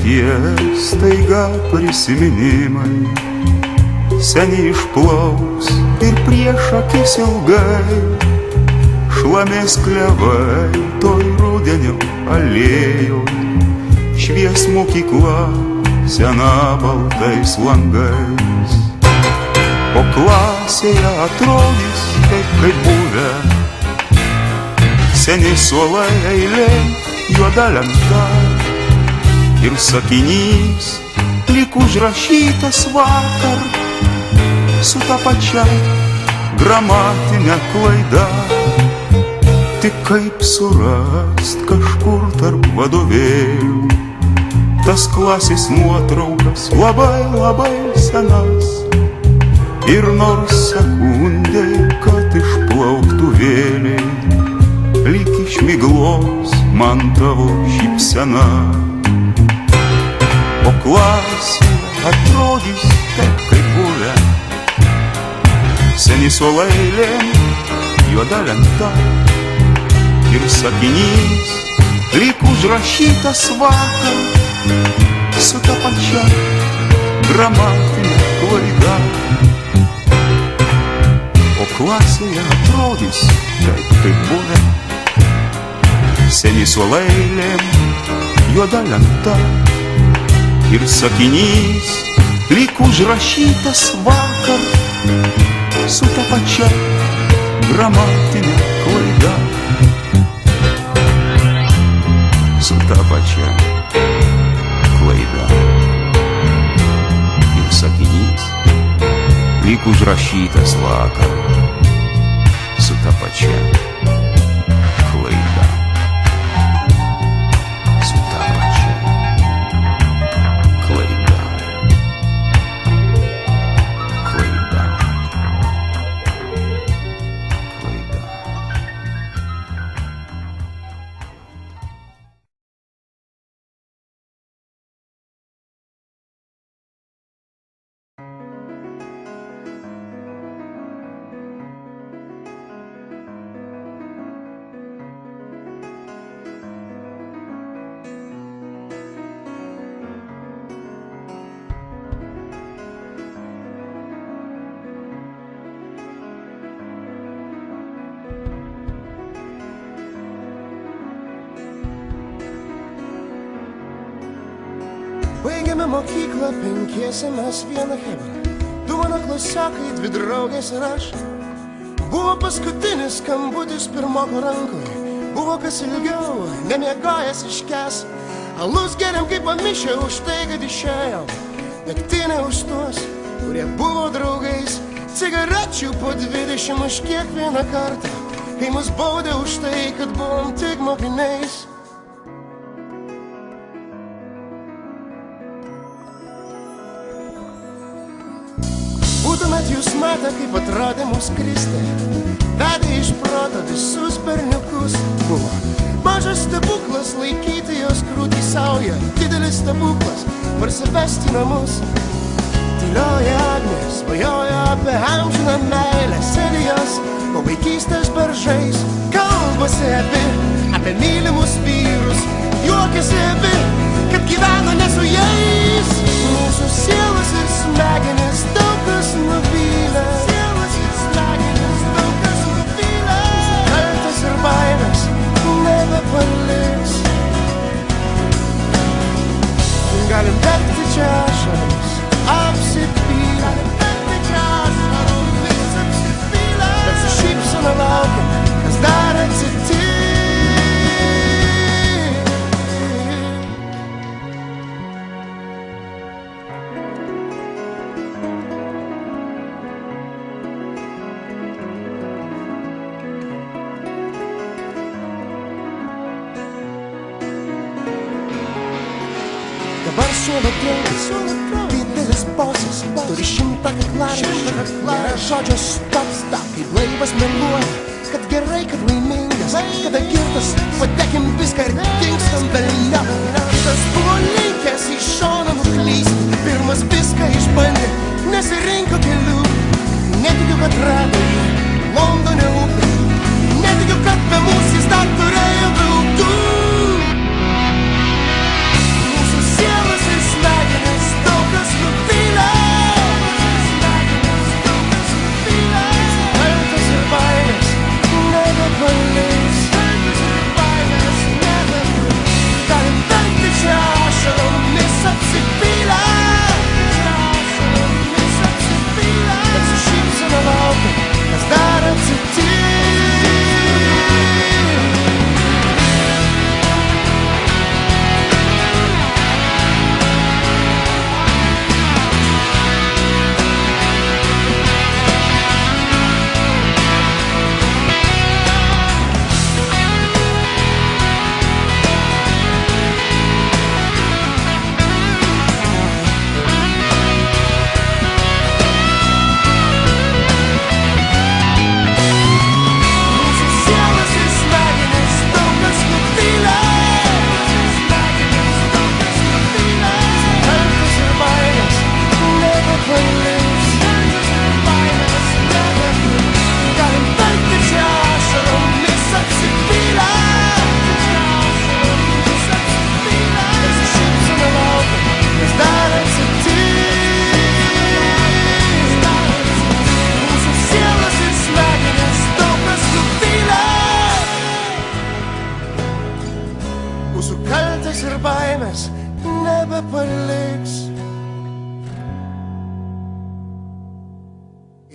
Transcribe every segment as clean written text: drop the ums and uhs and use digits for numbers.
tie staiga prisiminimai seniai išplauks ir prieš akis ilgai šlamės klevai toj rudenio alėjoj, švies mokykla sena baltais langais, o klasėje atrodys taip kaip buvę seni suolai eilė, juoda lenta ir sakinys lyg užrašytas vakar su ta pačia gramatinė klaida. Tik kaip surast kažkur tarp vadovėlių tas klasės nuotraukas labai labai senas, ir nors sekundė, kad išplauktų vėliai, lyg iš miglos man tavo šypsena, o klasė atrodys taip kaip buvę seni suolai eilėm, juoda lenta ir sakinys lyg užrašytas vakar su ta pačia gramatinė klaida, o klasėje atrodys taip kaip buvę seni suolai eilėm, juoda lenta ir sakinys lyg užrašytas vakar su ta pačia gramatinė klaida, su ta pačia klaida ir sakinys lyg užrašytas vakar su ta pačia klaida, su ta pačia klaida, klaida, klaida. Baigėme mokyklą penkiese mes vieną chebra, du mano klasiokai, dvi draugės ir aš. Buvo paskutinis skambutis pirmoko rankoje, buvo kas ilgiau nemiegojęs iškęs. Alus geriam kaip pamišę už tai, kad išėjom, degtinė už tuos, kurie buvo draugais, cigarečių po 20 už kiekvieną kartą, kai mus baudė už tai, kad buvom tik mokiniais. Būtumėt jūs matę, kaip atrodė mūsų Kristė, vedė iš proto visus berniukus. Buvo mažas stebuklas laikyti jos krūtį saują, didelis stebuklas parsivesti namus. Tylioji Agnė svajojo apie amžiną meilę, sėdi jos po vaikystės beržais, kalbasi apie mylimus vyrus, juokiasi abi, kad gyveno ne su jais. Mūsų sielas ir smegenis daug kas nuvylė, kaltas ir baimės nebepaliks. Galim degti čia ašaromis, apsipylę, bet su šypsena laukiam, kas dar atsitiks. Dabar suolo draugas, didelis bosas, turi 100 kaklaraiščių, nėra žodžio stop, kaip laivas meluoja, kad gerai, kad laimingas, kada girtas, patekim viską ir dingstam velniop. Kitas buvo linkęs į šoną nuklysti, pirmas viską išbandė, nesirinko kelių. Netikiu, kad rado jį Londone upė, netikiu, kad be mūsų jis dar turėjo draugų. Mūsų sielas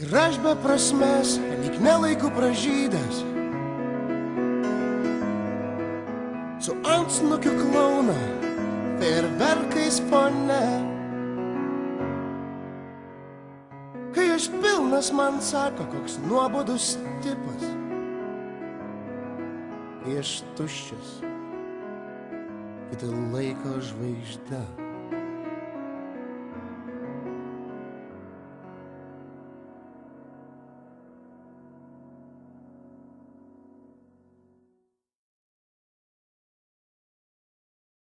Ir aš be prasmės, lyg nelaiku pražydęs, su antsnukiu klauna, fejerverkais fone. Kai aš pilnas, man sako, koks nuobodus tipas. Kai aš tuščias, kiti laiko žvaigždę.